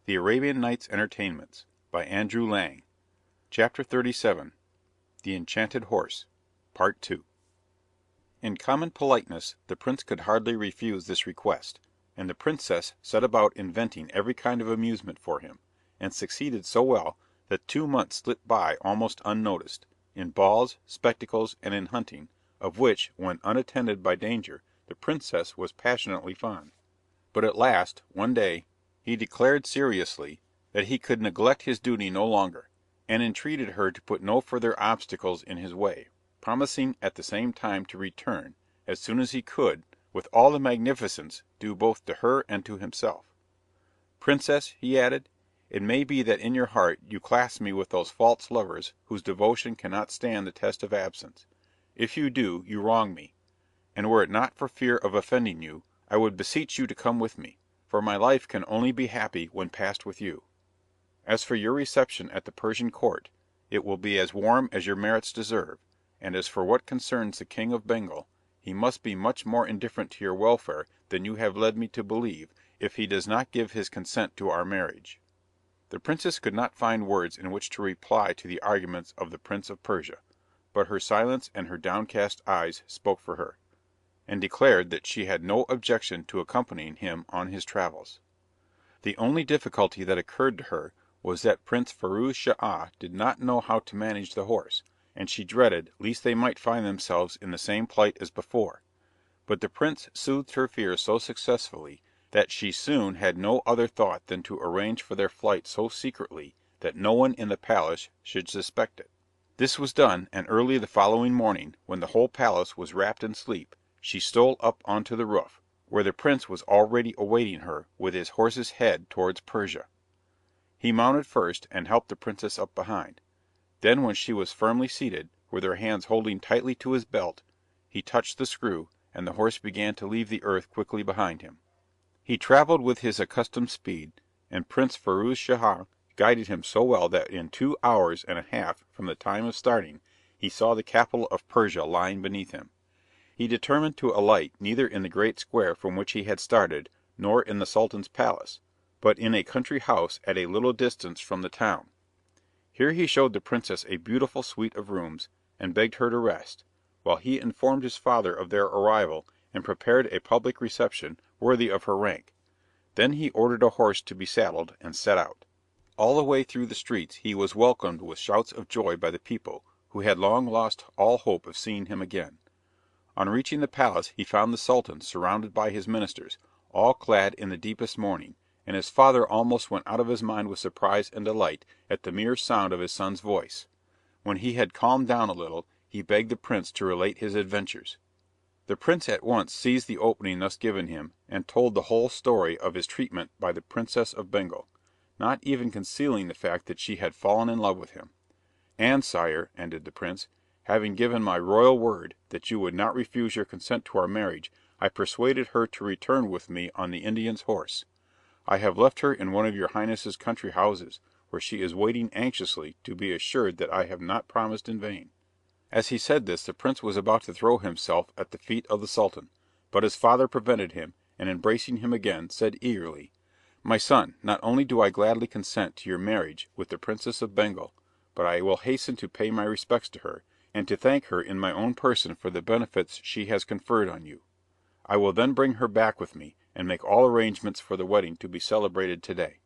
The Arabian Nights Entertainments by Andrew Lang. Chapter 37. The Enchanted Horse. Part 2. In common politeness the prince could hardly refuse this request, and the princess set about inventing every kind of amusement for him, and succeeded so well that 2 months slipped by almost unnoticed, in balls, spectacles, and in hunting, of which, when unattended by danger, the princess was passionately fond. But at last, one day, he declared seriously that he could neglect his duty no longer, and entreated her to put no further obstacles in his way, promising at the same time to return, as soon as he could, with all the magnificence due both to her and to himself. "Princess," he added, "it may be that in your heart you class me with those false lovers whose devotion cannot stand the test of absence. If you do, you wrong me, and were it not for fear of offending you, I would beseech you to come with me, for my life can only be happy when passed with you. As for your reception at the Persian court, it will be as warm as your merits deserve, and as for what concerns the King of Bengal, he must be much more indifferent to your welfare than you have led me to believe, if he does not give his consent to our marriage." The princess could not find words in which to reply to the arguments of the Prince of Persia, but her silence and her downcast eyes spoke for her, and declared that she had no objection to accompanying him on his travels. The only difficulty that occurred to her was that Prince Firouz Schah did not know how to manage the horse, and she dreaded lest they might find themselves in the same plight as before. But the prince soothed her fears so successfully that she soon had no other thought than to arrange for their flight so secretly that no one in the palace should suspect it. This was done, and early the following morning, when the whole palace was wrapped in sleep, she stole up onto the roof, where the prince was already awaiting her with his horse's head towards Persia. He mounted first, and helped the princess up behind. Then when she was firmly seated, with her hands holding tightly to his belt, he touched the screw, and the horse began to leave the earth quickly behind him. He travelled with his accustomed speed, and Prince Firouz Schah guided him so well that in 2 hours and a half from the time of starting, he saw the capital of Persia lying beneath him. He determined to alight neither in the great square from which he had started, nor in the Sultan's palace, but in a country house at a little distance from the town. Here he showed the princess a beautiful suite of rooms, and begged her to rest, while he informed his father of their arrival, and prepared a public reception worthy of her rank. Then he ordered a horse to be saddled, and set out. All the way through the streets he was welcomed with shouts of joy by the people, who had long lost all hope of seeing him again. On reaching the palace he found the Sultan surrounded by his ministers, all clad in the deepest mourning, and his father almost went out of his mind with surprise and delight at the mere sound of his son's voice. When he had calmed down a little, he begged the prince to relate his adventures. The prince at once seized the opening thus given him, and told the whole story of his treatment by the Princess of Bengal, not even concealing the fact that she had fallen in love with him. "And, sire," ended the prince, "having given my royal word that you would not refuse your consent to our marriage, I persuaded her to return with me on the Indian's horse. I have left her in one of your highness's country houses, where she is waiting anxiously to be assured that I have not promised in vain." As he said this the prince was about to throw himself at the feet of the Sultan, but his father prevented him, and embracing him again, said eagerly, "My son, not only do I gladly consent to your marriage with the Princess of Bengal, but I will hasten to pay my respects to her, and to thank her in my own person for the benefits she has conferred on you. I will then bring her back with me, and make all arrangements for the wedding to be celebrated today."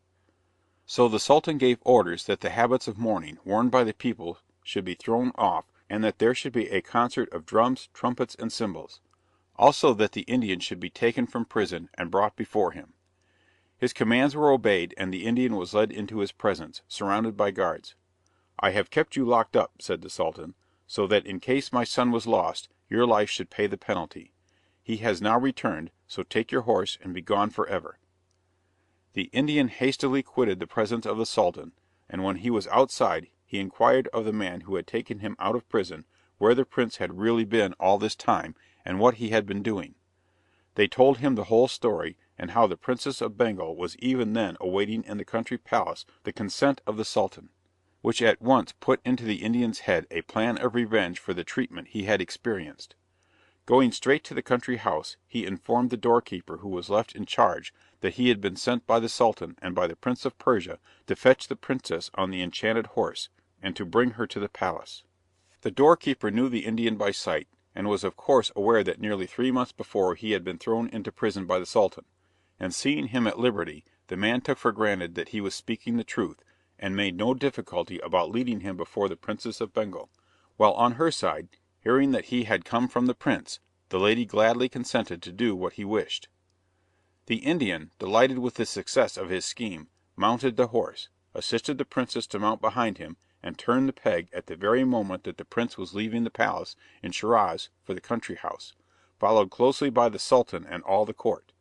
So the Sultan gave orders that the habits of mourning worn by the people should be thrown off, and that there should be a concert of drums, trumpets, and cymbals. Also that the Indian should be taken from prison and brought before him. His commands were obeyed, and the Indian was led into his presence, surrounded by guards. "I have kept you locked up," said the Sultan, "so that in case my son was lost, your life should pay the penalty. He has now returned, so take your horse and be gone for ever." The Indian hastily quitted the presence of the Sultan, and when he was outside he inquired of the man who had taken him out of prison where the prince had really been all this time, and what he had been doing. They told him the whole story, and how the Princess of Bengal was even then awaiting in the country palace the consent of the Sultan, which at once put into the Indian's head a plan of revenge for the treatment he had experienced. Going straight to the country house, he informed the doorkeeper who was left in charge that he had been sent by the Sultan and by the Prince of Persia to fetch the princess on the enchanted horse, and to bring her to the palace. The doorkeeper knew the Indian by sight, and was of course aware that nearly 3 months before he had been thrown into prison by the Sultan, and seeing him at liberty, the man took for granted that he was speaking the truth, and made no difficulty about leading him before the Princess of Bengal, while on her side, hearing that he had come from the prince, the lady gladly consented to do what he wished. The Indian, delighted with the success of his scheme, mounted the horse, assisted the princess to mount behind him, and turned the peg at the very moment that the prince was leaving the palace in Shiraz for the country house, followed closely by the Sultan and all the court.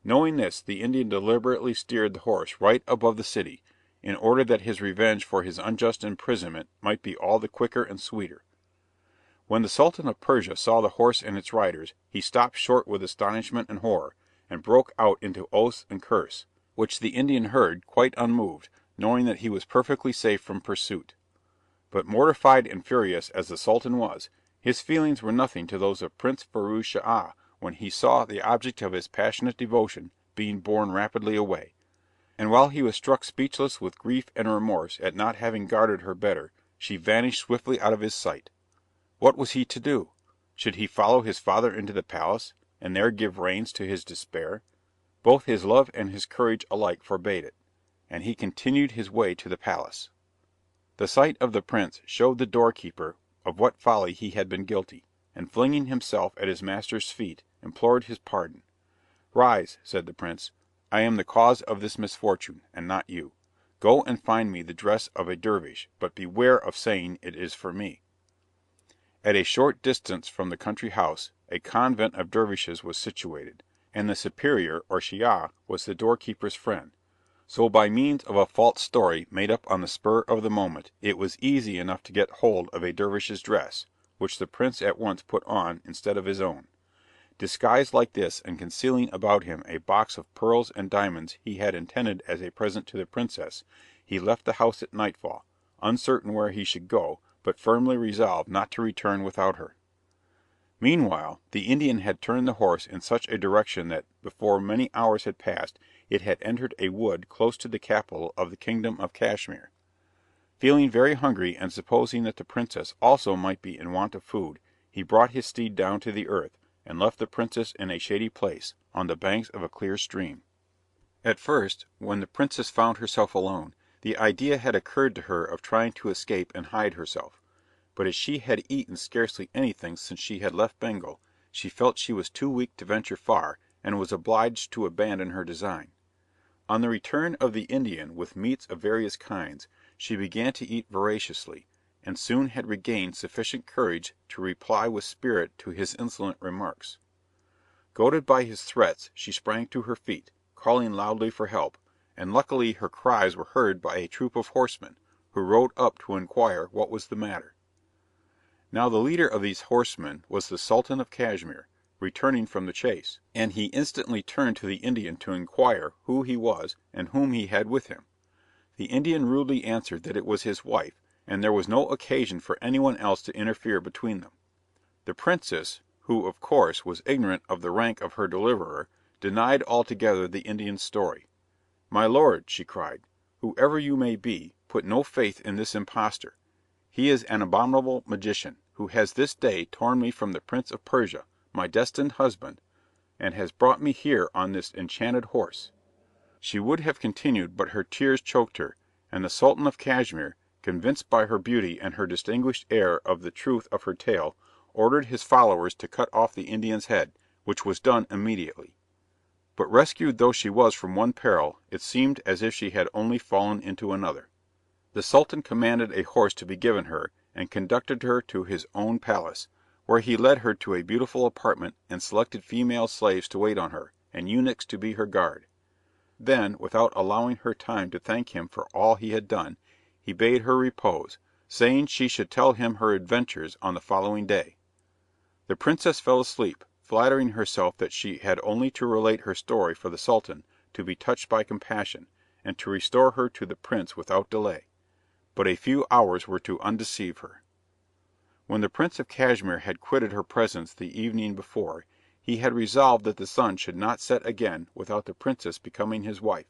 Knowing this, the Indian deliberately steered the horse right above the city, in order that his revenge for his unjust imprisonment might be all the quicker and sweeter. When the Sultan of Persia saw the horse and its riders, he stopped short with astonishment and horror, and broke out into oaths and curse, which the Indian heard quite unmoved, knowing that he was perfectly safe from pursuit. But mortified and furious as the Sultan was, his feelings were nothing to those of Prince Firouz Schah when he saw the object of his passionate devotion being borne rapidly away. And while he was struck speechless with grief and remorse at not having guarded her better, she vanished swiftly out of his sight. What was he to do? Should he follow his father into the palace, and there give reins to his despair? Both his love and his courage alike forbade it, and he continued his way to the palace. The sight of the prince showed the doorkeeper of what folly he had been guilty, and flinging himself at his master's feet, implored his pardon. "Rise," said the prince, "I am the cause of this misfortune, and not you. Go and find me the dress of a dervish, but beware of saying it is for me." At a short distance from the country house, a convent of dervishes was situated, and the superior, or Shah, was the doorkeeper's friend. So by means of a false story made up on the spur of the moment, it was easy enough to get hold of a dervish's dress, which the prince at once put on instead of his own. Disguised like this, and concealing about him a box of pearls and diamonds he had intended as a present to the princess, he left the house at nightfall, uncertain where he should go, but firmly resolved not to return without her. Meanwhile, the Indian had turned the horse in such a direction that, before many hours had passed, it had entered a wood close to the capital of the kingdom of Cashmere. Feeling very hungry, and supposing that the princess also might be in want of food, he brought his steed down to the earth, and left the princess in a shady place, on the banks of a clear stream. At first, when the princess found herself alone, the idea had occurred to her of trying to escape and hide herself, but as she had eaten scarcely anything since she had left Bengal, she felt she was too weak to venture far, and was obliged to abandon her design. On the return of the Indian with meats of various kinds, she began to eat voraciously, and soon had regained sufficient courage to reply with spirit to his insolent remarks. Goaded by his threats, she sprang to her feet, calling loudly for help, and luckily her cries were heard by a troop of horsemen, who rode up to inquire what was the matter. Now the leader of these horsemen was the Sultan of Cashmere, returning from the chase, and he instantly turned to the Indian to inquire who he was and whom he had with him. The Indian rudely answered that it was his wife, and there was no occasion for anyone else to interfere between them. The princess, who of course was ignorant of the rank of her deliverer, denied altogether the Indian's story. "My lord," she cried, "whoever you may be, put no faith in this impostor. He is an abominable magician, who has this day torn me from the Prince of Persia, my destined husband, and has brought me here on this enchanted horse." She would have continued, but her tears choked her, and the Sultan of Cashmere, convinced by her beauty and her distinguished air of the truth of her tale, ordered his followers to cut off the Indian's head, which was done immediately. But rescued though she was from one peril, it seemed as if she had only fallen into another. The Sultan commanded a horse to be given her, and conducted her to his own palace, where he led her to a beautiful apartment, and selected female slaves to wait on her, and eunuchs to be her guard. Then, without allowing her time to thank him for all he had done, he bade her repose, saying she should tell him her adventures on the following day. The princess fell asleep, flattering herself that she had only to relate her story for the Sultan to be touched by compassion, and to restore her to the prince without delay. But a few hours were to undeceive her. When the Prince of Cashmere had quitted her presence the evening before, he had resolved that the sun should not set again without the princess becoming his wife,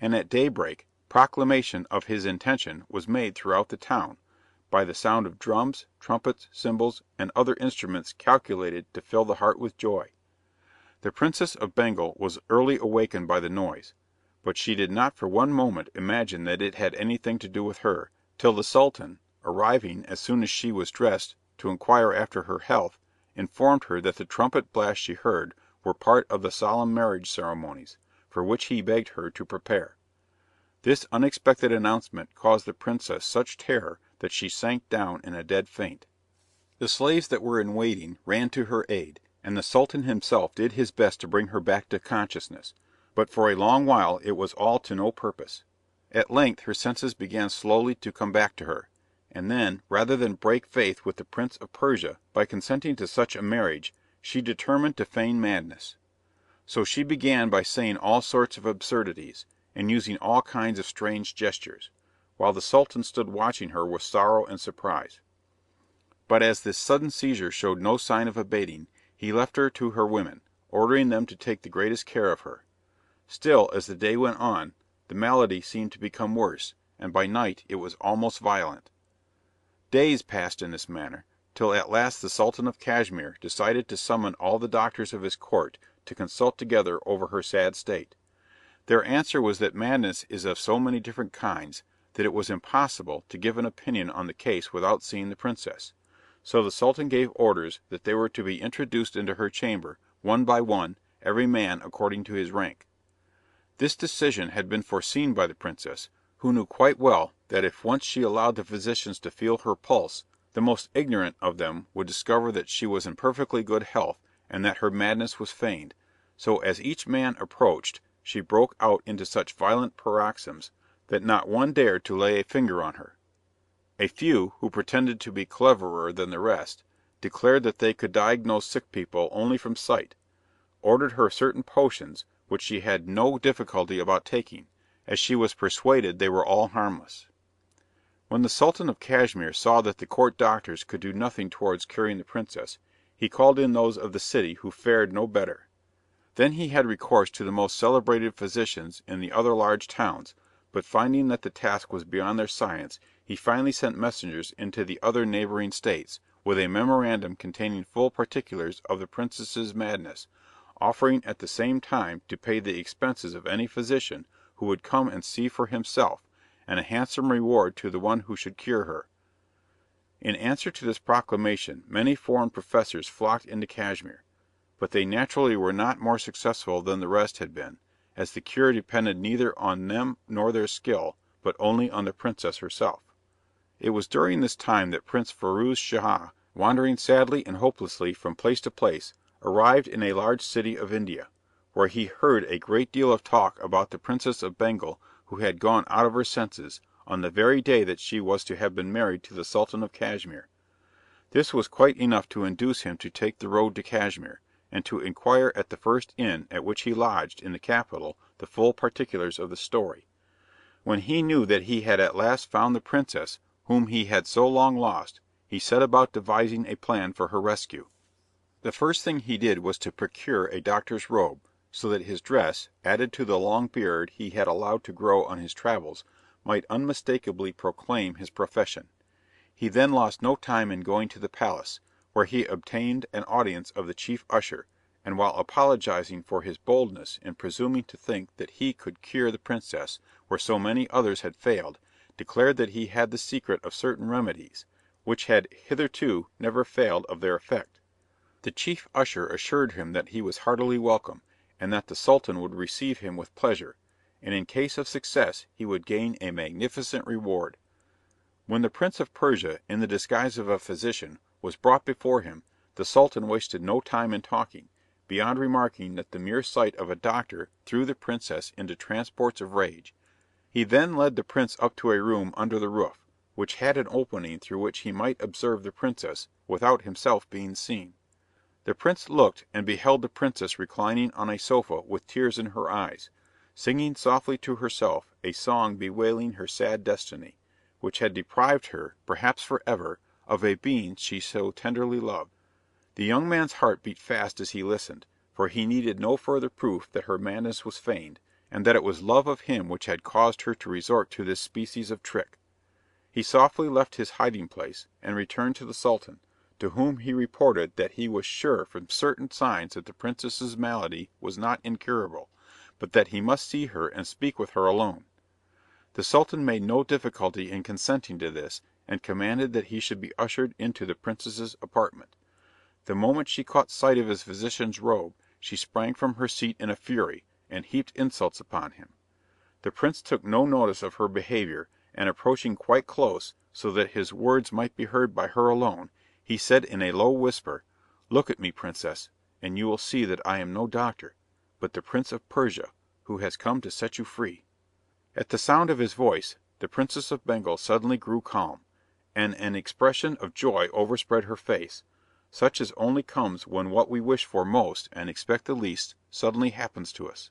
and at daybreak proclamation of his intention was made throughout the town, by the sound of drums, trumpets, cymbals, and other instruments calculated to fill the heart with joy. The Princess of Bengal was early awakened by the noise, but she did not for one moment imagine that it had anything to do with her, till the Sultan, arriving as soon as she was dressed to inquire after her health, informed her that the trumpet blasts she heard were part of the solemn marriage ceremonies, for which he begged her to prepare. This unexpected announcement caused the princess such terror that she sank down in a dead faint. The slaves that were in waiting ran to her aid, and the Sultan himself did his best to bring her back to consciousness, but for a long while it was all to no purpose. At length her senses began slowly to come back to her, and then, rather than break faith with the Prince of Persia by consenting to such a marriage, she determined to feign madness. So she began by saying all sorts of absurdities, and using all kinds of strange gestures, while the Sultan stood watching her with sorrow and surprise. But as this sudden seizure showed no sign of abating, he left her to her women, ordering them to take the greatest care of her. Still, as the day went on, the malady seemed to become worse, and by night it was almost violent. Days passed in this manner, till at last the Sultan of Cashmere decided to summon all the doctors of his court to consult together over her sad state. Their answer was that madness is of so many different kinds that it was impossible to give an opinion on the case without seeing the princess. So the Sultan gave orders that they were to be introduced into her chamber, one by one, every man according to his rank. This decision had been foreseen by the princess, who knew quite well that if once she allowed the physicians to feel her pulse, the most ignorant of them would discover that she was in perfectly good health, and that her madness was feigned. So as each man approached, she broke out into such violent paroxysms that not one dared to lay a finger on her. A few, who pretended to be cleverer than the rest, declared that they could diagnose sick people only from sight, ordered her certain potions which she had no difficulty about taking, as she was persuaded they were all harmless. When the Sultan of Cashmere saw that the court doctors could do nothing towards curing the princess, he called in those of the city who fared no better. Then he had recourse to the most celebrated physicians in the other large towns, but finding that the task was beyond their science, he finally sent messengers into the other neighbouring states, with a memorandum containing full particulars of the princess's madness, offering at the same time to pay the expenses of any physician who would come and see for himself, and a handsome reward to the one who should cure her. In answer to this proclamation many foreign professors flocked into Cashmere, but they naturally were not more successful than the rest had been, as the cure depended neither on them nor their skill, but only on the princess herself. It was during this time that Prince Firouz Schah, wandering sadly and hopelessly from place to place, arrived in a large city of India, where he heard a great deal of talk about the Princess of Bengal who had gone out of her senses, on the very day that she was to have been married to the Sultan of Cashmere. This was quite enough to induce him to take the road to Cashmere, and to inquire at the first inn at which he lodged in the capital the full particulars of the story. When he knew that he had at last found the princess, whom he had so long lost, he set about devising a plan for her rescue. The first thing he did was to procure a doctor's robe, so that his dress, added to the long beard he had allowed to grow on his travels, might unmistakably proclaim his profession. He then lost no time in going to the palace, where he obtained an audience of the chief usher, and while apologizing for his boldness in presuming to think that he could cure the princess where so many others had failed, declared that he had the secret of certain remedies, which had hitherto never failed of their effect. The chief usher assured him that he was heartily welcome, and that the Sultan would receive him with pleasure, and in case of success he would gain a magnificent reward. When the Prince of Persia, in the disguise of a physician, was brought before him, the Sultan wasted no time in talking, beyond remarking that the mere sight of a doctor threw the princess into transports of rage. He then led the prince up to a room under the roof, which had an opening through which he might observe the princess without himself being seen. The prince looked and beheld the princess reclining on a sofa with tears in her eyes, singing softly to herself a song bewailing her sad destiny, which had deprived her, perhaps for ever, of a being she so tenderly loved. The young man's heart beat fast as he listened, for he needed no further proof that her madness was feigned, and that it was love of him which had caused her to resort to this species of trick. He softly left his hiding place, and returned to the Sultan, to whom he reported that he was sure from certain signs that the princess's malady was not incurable, but that he must see her and speak with her alone. The Sultan made no difficulty in consenting to this, and commanded that he should be ushered into the princess's apartment. The moment she caught sight of his physician's robe, she sprang from her seat in a fury, and heaped insults upon him. The prince took no notice of her behaviour, and approaching quite close, so that his words might be heard by her alone, he said in a low whisper, "Look at me, princess, and you will see that I am no doctor, but the Prince of Persia, who has come to set you free." At the sound of his voice, the Princess of Bengal suddenly grew calm, and an expression of joy overspread her face, such as only comes when what we wish for most and expect the least suddenly happens to us.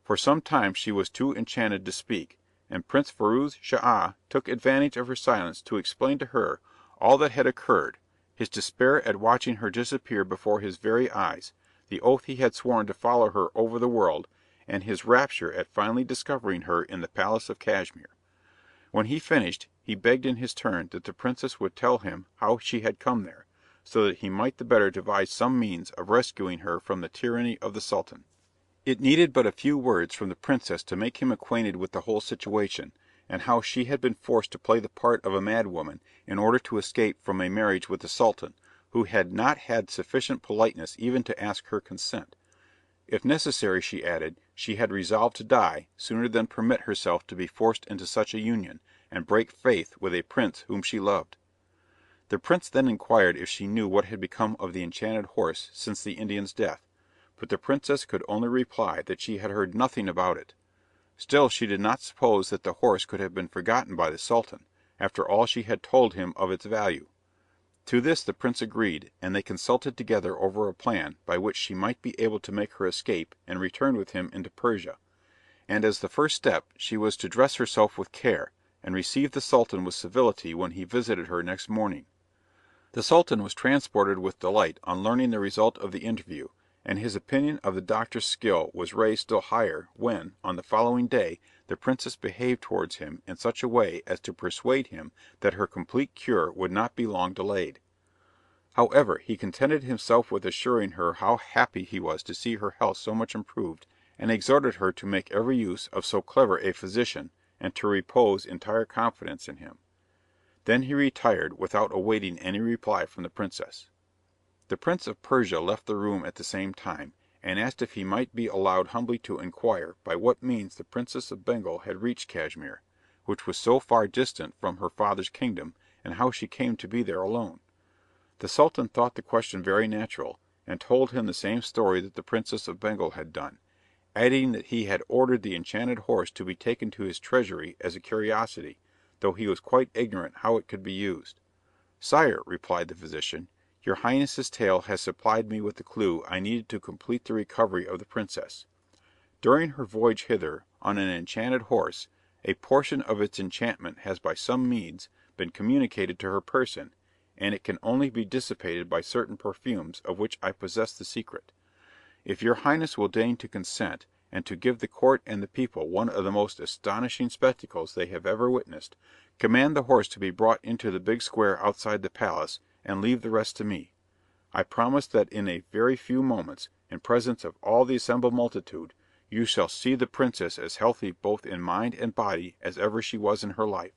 For some time she was too enchanted to speak, and Prince Firouz Schah took advantage of her silence to explain to her all that had occurred, his despair at watching her disappear before his very eyes, the oath he had sworn to follow her over the world, and his rapture at finally discovering her in the palace of Cashmere. When he finished, he begged in his turn that the princess would tell him how she had come there, so that he might the better devise some means of rescuing her from the tyranny of the Sultan. It needed but a few words from the princess to make him acquainted with the whole situation, and how she had been forced to play the part of a madwoman in order to escape from a marriage with the Sultan, who had not had sufficient politeness even to ask her consent. If necessary, she added, she had resolved to die sooner than permit herself to be forced into such a union, and break faith with a prince whom she loved. The prince then inquired if she knew what had become of the enchanted horse since the Indian's death, but the princess could only reply that she had heard nothing about it. Still she did not suppose that the horse could have been forgotten by the Sultan, after all she had told him of its value. To this the prince agreed, and they consulted together over a plan by which she might be able to make her escape and return with him into Persia, and as the first step she was to dress herself with care, and receive the Sultan with civility when he visited her next morning. The Sultan was transported with delight on learning the result of the interview, and his opinion of the doctor's skill was raised still higher when, on the following day, the princess behaved towards him in such a way as to persuade him that her complete cure would not be long delayed. However, he contented himself with assuring her how happy he was to see her health so much improved, and exhorted her to make every use of so clever a physician, and to repose entire confidence in him. Then he retired without awaiting any reply from the princess. The Prince of Persia left the room at the same time, and asked if he might be allowed humbly to inquire by what means the Princess of Bengal had reached Cashmere, which was so far distant from her father's kingdom, and how she came to be there alone. The Sultan thought the question very natural, and told him the same story that the Princess of Bengal had done, adding that he had ordered the enchanted horse to be taken to his treasury as a curiosity, though he was quite ignorant how it could be used. "Sire," replied the physician, "your Highness's tale has supplied me with the clue I needed to complete the recovery of the princess. During her voyage hither, on an enchanted horse, a portion of its enchantment has by some means been communicated to her person, and it can only be dissipated by certain perfumes of which I possess the secret. If your Highness will deign to consent, and to give the court and the people one of the most astonishing spectacles they have ever witnessed, command the horse to be brought into the big square outside the palace, and leave the rest to me. I promise that in a very few moments, in presence of all the assembled multitude, you shall see the princess as healthy both in mind and body as ever she was in her life.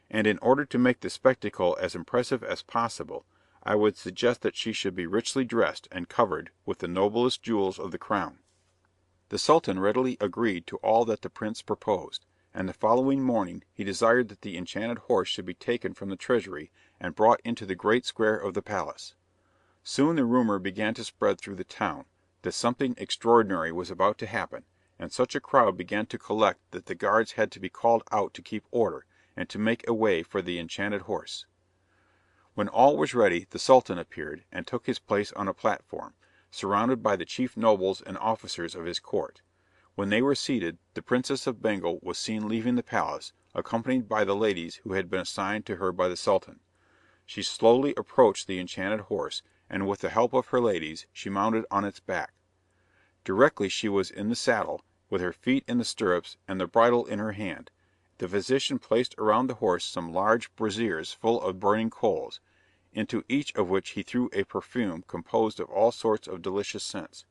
And in order to make the spectacle as impressive as possible, I would suggest that she should be richly dressed and covered with the noblest jewels of the crown." The Sultan readily agreed to all that the prince proposed, and the following morning he desired that the enchanted horse should be taken from the treasury, and brought into the great square of the palace. Soon the rumour began to spread through the town, that something extraordinary was about to happen, and such a crowd began to collect that the guards had to be called out to keep order, and to make a way for the enchanted horse. When all was ready the Sultan appeared, and took his place on a platform, surrounded by the chief nobles and officers of his court. When they were seated, the Princess of Bengal was seen leaving the palace, accompanied by the ladies who had been assigned to her by the Sultan. She slowly approached the enchanted horse, and with the help of her ladies she mounted on its back. Directly she was in the saddle, with her feet in the stirrups and the bridle in her hand, the physician placed around the horse some large braziers full of burning coals, into each of which he threw a perfume composed of all sorts of delicious scents.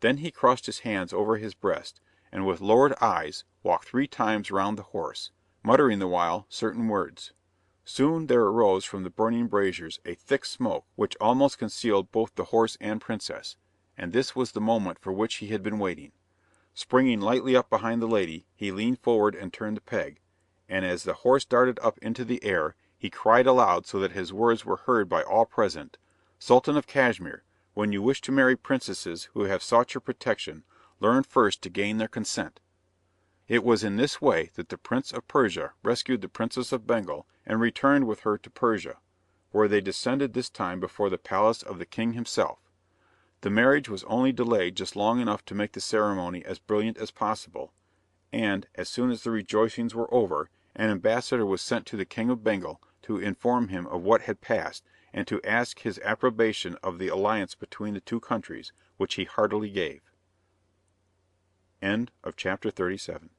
Then he crossed his hands over his breast, and with lowered eyes walked 3 times round the horse, muttering the while certain words. Soon there arose from the burning braziers a thick smoke which almost concealed both the horse and princess, and this was the moment for which he had been waiting. Springing lightly up behind the lady, he leaned forward and turned the peg, and as the horse darted up into the air he cried aloud so that his words were heard by all present, "Sultan of Cashmere, when you wish to marry princesses who have sought your protection, learn first to gain their consent." It was in this way that the Prince of Persia rescued the Princess of Bengal and returned with her to Persia, where they descended this time before the palace of the king himself. The marriage was only delayed just long enough to make the ceremony as brilliant as possible, and, as soon as the rejoicings were over, an ambassador was sent to the King of Bengal to inform him of what had passed, and to ask his approbation of the alliance between the 2 countries, which he heartily gave. End of chapter 37.